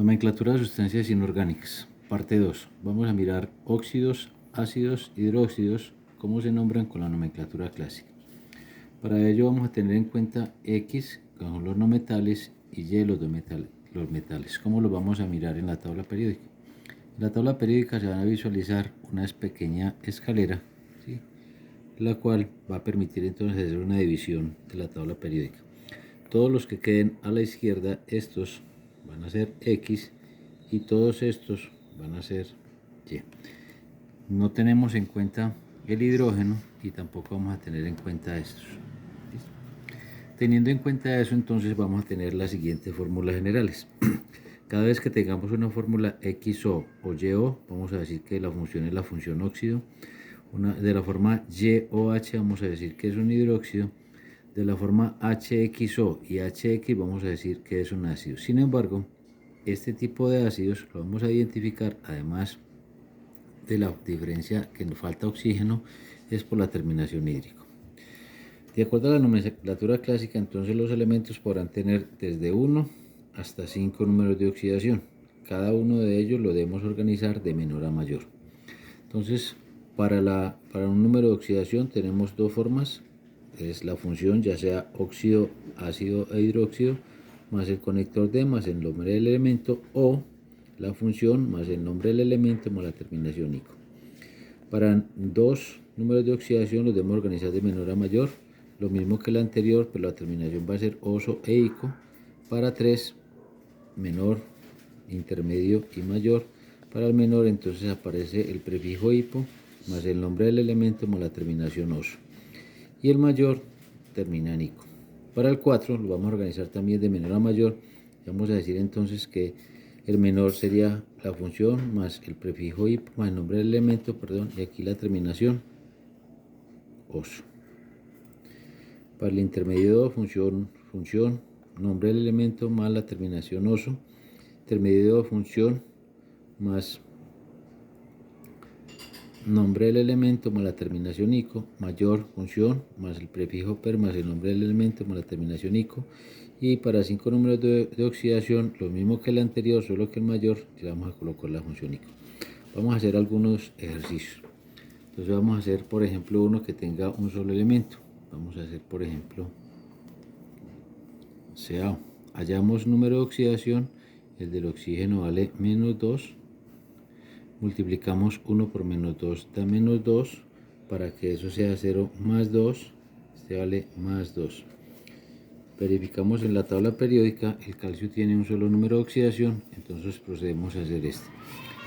Nomenclatura de sustancias inorgánicas. Parte 2. Vamos a mirar óxidos, ácidos, hidróxidos, cómo se nombran con la nomenclatura clásica. Para ello vamos a tener en cuenta X, que son los no metales, y Y, los metales. ¿Cómo los vamos a mirar en la tabla periódica? En la tabla periódica se van a visualizar una pequeña escalera, ¿sí?, la cual va a permitir entonces hacer una división de la tabla periódica. Todos los que queden a la izquierda, estos van a ser X y todos estos van a ser Y. No tenemos en cuenta el hidrógeno y tampoco vamos a tener en cuenta estos. ¿Listo? Teniendo en cuenta eso, entonces vamos a tener las siguientes fórmulas generales. Cada vez que tengamos una fórmula XO o YO, vamos a decir que la función es la función óxido. De la forma YOH vamos a decir que es un hidróxido. De la forma HXO y HX vamos a decir que es un ácido. Sin embargo, este tipo de ácidos lo vamos a identificar, además de la diferencia que nos falta oxígeno, es por la terminación hídrico. De acuerdo a la nomenclatura clásica, entonces los elementos podrán tener desde 1 hasta 5 números de oxidación. Cada uno de ellos lo debemos organizar de menor a mayor. Entonces, para un número de oxidación tenemos dos formas. Es la función, ya sea óxido, ácido e hidróxido, más el conector D más el nombre del elemento, o la función más el nombre del elemento más la terminación ico. Para dos números de oxidación los debemos organizar de menor a mayor, lo mismo que la anterior, pero la terminación va a ser oso e ico. Para tres, menor, intermedio y mayor. Para el menor entonces aparece el prefijo hipo más el nombre del elemento más la terminación oso. Y el mayor termina en ico. Para el 4 lo vamos a organizar también de menor a mayor. Vamos a decir entonces que el menor sería la función más el prefijo hipo más el nombre del elemento, y aquí la terminación oso. Para el intermedio, función, nombre del elemento más la terminación oso. Intermedio, función más nombre del elemento más la terminación ico. Mayor, función más el prefijo per más el nombre del elemento más la terminación ico. Y para 5 números de oxidación, lo mismo que el anterior, solo que el mayor, ya vamos a colocar la función ico. Vamos a hacer algunos ejercicios. Entonces vamos a hacer, por ejemplo, uno que tenga un solo elemento. Vamos a hacer, por ejemplo, CaO. Hallamos número de oxidación, el del oxígeno vale menos 2. Multiplicamos 1 por menos 2 da menos 2. Para que eso sea 0 más 2, este vale más 2. Verificamos en la tabla periódica, el calcio tiene un solo número de oxidación, entonces procedemos a hacer esto.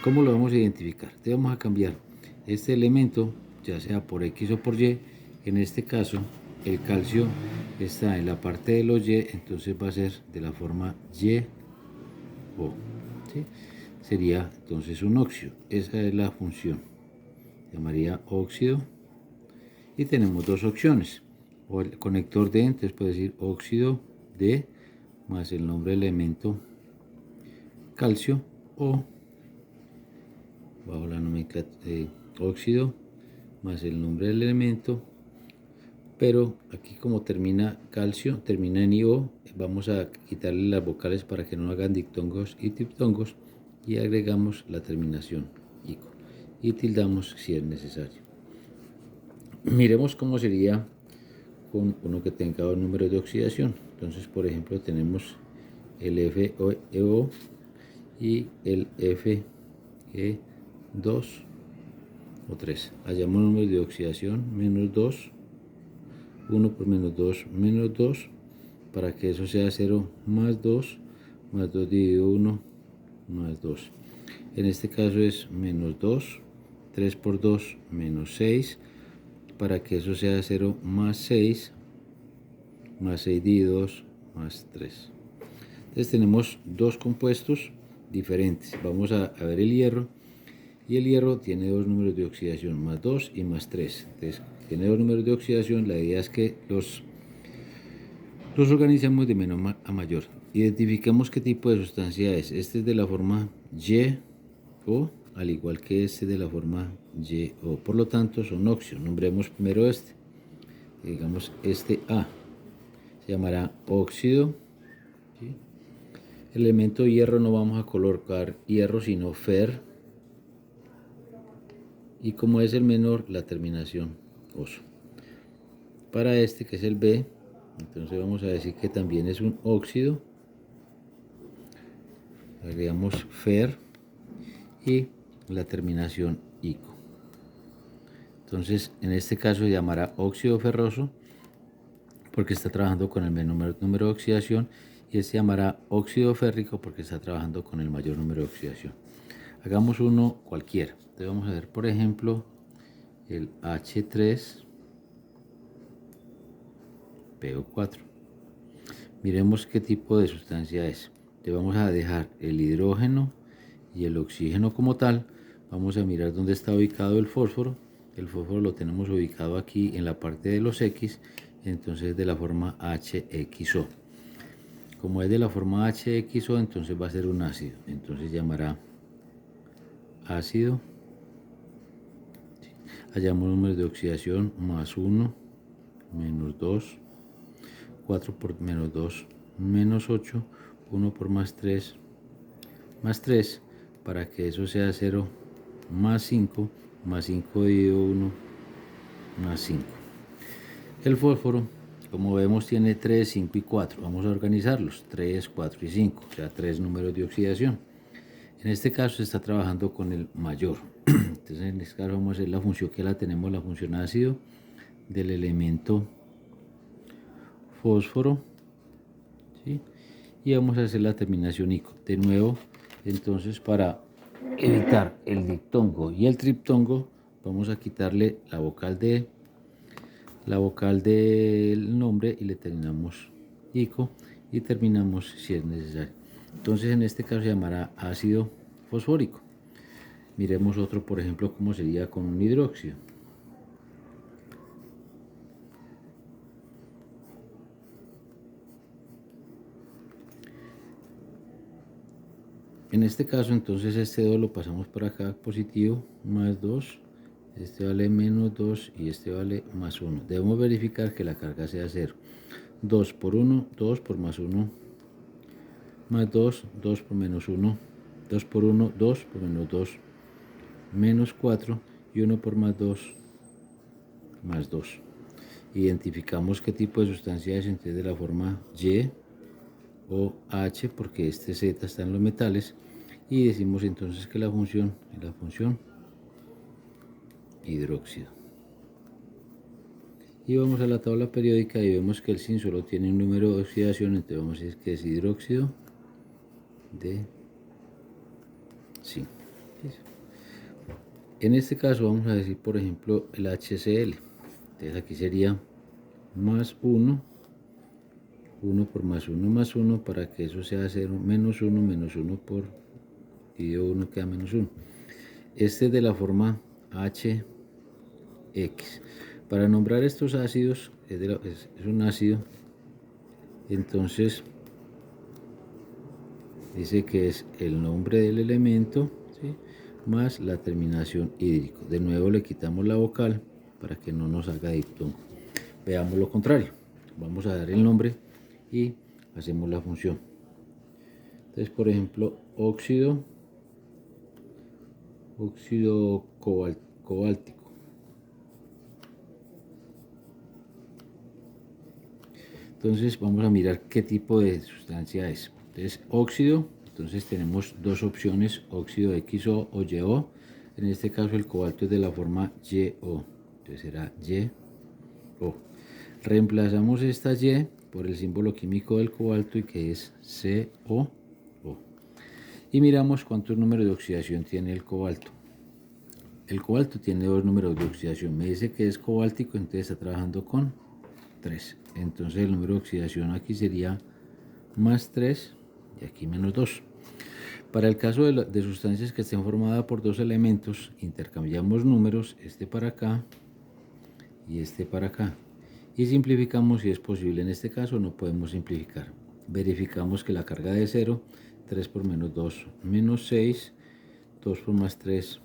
¿Cómo lo vamos a identificar? Te vamos a cambiar este elemento, ya sea por X o por Y. En este caso, el calcio está en la parte de los Y, entonces va a ser de la forma YO. ¿Sí? Sería entonces un óxido. Esa es la función. Se llamaría óxido. Y tenemos dos opciones. O el conector D, entonces puede decir óxido D más el nombre del elemento calcio, o bajo la nomenclatura de óxido más el nombre del elemento, pero aquí como termina calcio, termina en IO, vamos a quitarle las vocales para que no hagan diptongos y triptongos, y agregamos la terminación ICO y tildamos si es necesario. Miremos cómo sería con uno que tenga dos números de oxidación. Entonces, por ejemplo, tenemos el FeO y el Fe2 o 3. Hallamos números de oxidación, menos 2, 1 por menos 2, menos 2, para que eso sea 0 más 2 dividido 1 más 2. En este caso es menos 2, 3 por 2, menos 6, para que eso sea 0 más 6 dividido 2 más 3. Entonces tenemos dos compuestos diferentes. Vamos a ver el hierro, y el hierro tiene dos números de oxidación, más 2 y más 3. Entonces tiene dos números de oxidación. La idea es que los organicemos de menor a mayor. Identifiquemos qué tipo de sustancia es. Este es de la forma YO, al igual que este de la forma YO. Por lo tanto, son óxidos. Nombremos primero este. Digamos este A. Se llamará óxido, ¿sí?, El elemento hierro no vamos a colocar hierro sino Fer, y como es el menor, la terminación oso. Para este, que es el B, entonces vamos a decir que también es un óxido, agregamos Fer y la terminación ico. Entonces en este caso se llamará óxido ferroso porque está trabajando con el menor número de oxidación, y este llamará óxido férrico porque está trabajando con el mayor número de oxidación. Hagamos uno cualquiera. Entonces vamos a ver, por ejemplo, el H3PO4. Miremos qué tipo de sustancia es. Le vamos a dejar el hidrógeno y el oxígeno como tal. Vamos a mirar dónde está ubicado el fósforo. El fósforo lo tenemos ubicado aquí en la parte de los X, entonces de la forma HXO. Como es de la forma HXO, entonces va a ser un ácido. Entonces llamará ácido. Hallamos números de oxidación: más 1, menos 2, 4 por menos 2, menos 8, 1 por más 3, más 3, para que eso sea 0, más 5 dividido 1, más 5. El fósforo, como vemos, tiene 3, 5 y 4. Vamos a organizarlos: 3, 4 y 5, o sea, 3 números de oxidación. En este caso se está trabajando con el mayor. Entonces en este caso vamos a hacer la función que la tenemos, la función ácido del elemento fósforo, ¿sí? Y vamos a hacer la terminación ico. De nuevo, entonces, para evitar el diptongo y el triptongo, vamos a quitarle la vocal del nombre y le terminamos ico y terminamos si es necesario. Entonces en este caso se llamará ácido fosfórico. Miremos otro, por ejemplo, cómo sería con un hidróxido. En este caso, entonces, este 2 lo pasamos por acá, positivo, más 2, este vale menos 2 y este vale más 1. Debemos verificar que la carga sea 0. 2 por 1, 2 por más 1, más 2, 2 por menos 1, 2 por 1, 2 por menos 2, menos 4 y 1 por más 2, más 2. Identificamos qué tipo de sustancia es, entonces de la forma Y o H, porque este Z está en los metales, y decimos entonces que la función es la función hidróxido. Y vamos a la tabla periódica y vemos que el zinc solo tiene un número de oxidación, entonces vamos a decir que es hidróxido de zinc. En este caso vamos a decir, por ejemplo, el HCl. Entonces aquí sería más 1, 1 por más 1 más 1, para que eso sea 0, menos 1 por dividido 1 queda menos 1. Este es de la forma HX. Para nombrar estos ácidos, es un ácido, entonces dice que es el nombre del elemento, ¿sí?, más la terminación hídrico. De nuevo le quitamos la vocal para que no nos haga diptongo. Veamos lo contrario. Vamos a dar el nombre y hacemos la función. Entonces, por ejemplo, óxido cobáltico. Entonces vamos a mirar qué tipo de sustancia es. Entonces, óxido, entonces tenemos dos opciones: óxido XO o YO. En este caso el cobalto es de la forma YO, entonces será YO. Reemplazamos esta Y por el símbolo químico del cobalto, y que es COO. Y miramos cuántos números de oxidación tiene el cobalto. El cobalto tiene 2 números de oxidación. Me dice que es cobáltico, entonces está trabajando con 3. Entonces el número de oxidación aquí sería más 3 y aquí menos 2. Para el caso de sustancias que estén formadas por dos elementos, intercambiamos números, este para acá y este para acá, y simplificamos si es posible. En este caso no podemos simplificar. Verificamos que la carga de 0, 3 por menos 2, menos 6, 2 por más 3,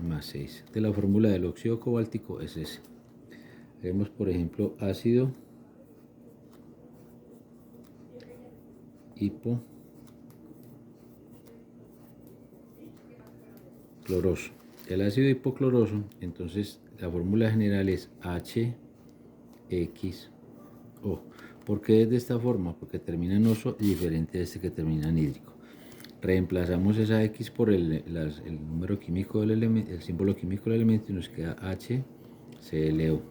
más 6. De la fórmula del óxido cobáltico es ese. Vemos, por ejemplo, ácido cloroso. El ácido hipocloroso, entonces la fórmula general es HXO. ¿Por qué es de esta forma? Porque termina en oso y diferente de este que termina en hídrico. Reemplazamos esa X por el número químico del elemento, el símbolo químico del elemento y nos queda HClO.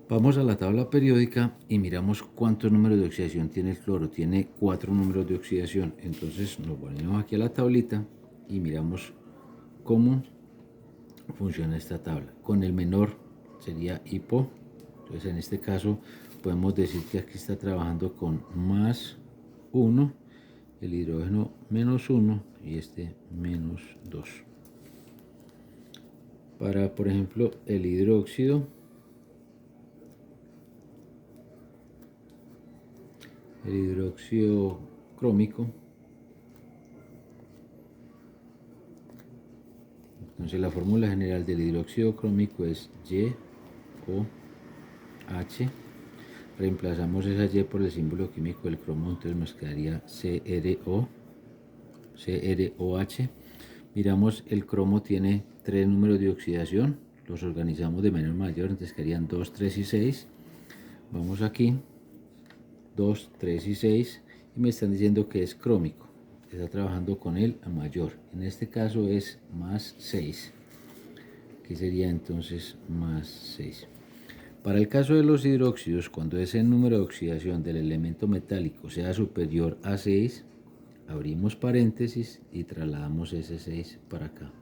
Vamos a la tabla periódica y miramos cuántos números de oxidación tiene el cloro. Tiene 4 números de oxidación. Entonces nos ponemos aquí a la tablita y miramos cómo funciona esta tabla. Con el menor sería hipo. Entonces en este caso podemos decir que aquí está trabajando con más 1, el hidrógeno menos 1 y este menos 2. Para, por ejemplo, el hidróxido crómico, entonces la fórmula general del hidróxido crómico es YOH. Reemplazamos esa Y por el símbolo químico del cromo, entonces nos quedaría CROH. Miramos, el cromo tiene 3 números de oxidación, los organizamos de menor a mayor, entonces quedarían 2, 3 y 6. Vamos aquí, 2, 3 y 6, y me están diciendo que es crómico, está trabajando con el a mayor, en este caso es más 6, que sería entonces más 6. Para el caso de los hidróxidos, cuando ese número de oxidación del elemento metálico sea superior a 6, abrimos paréntesis y trasladamos ese 6 para acá.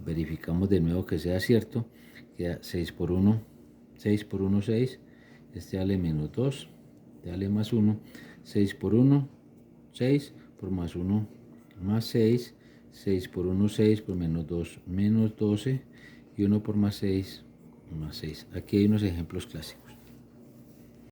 Verificamos de nuevo que sea cierto, queda 6 por 1, 6 por 1, 6, este vale menos 2, este vale más 1, 6 por 1, 6, por más 1, más 6, 6 por 1, 6, por menos 2, menos 12, y 1 por más 6, más 6. Aquí hay unos ejemplos clásicos.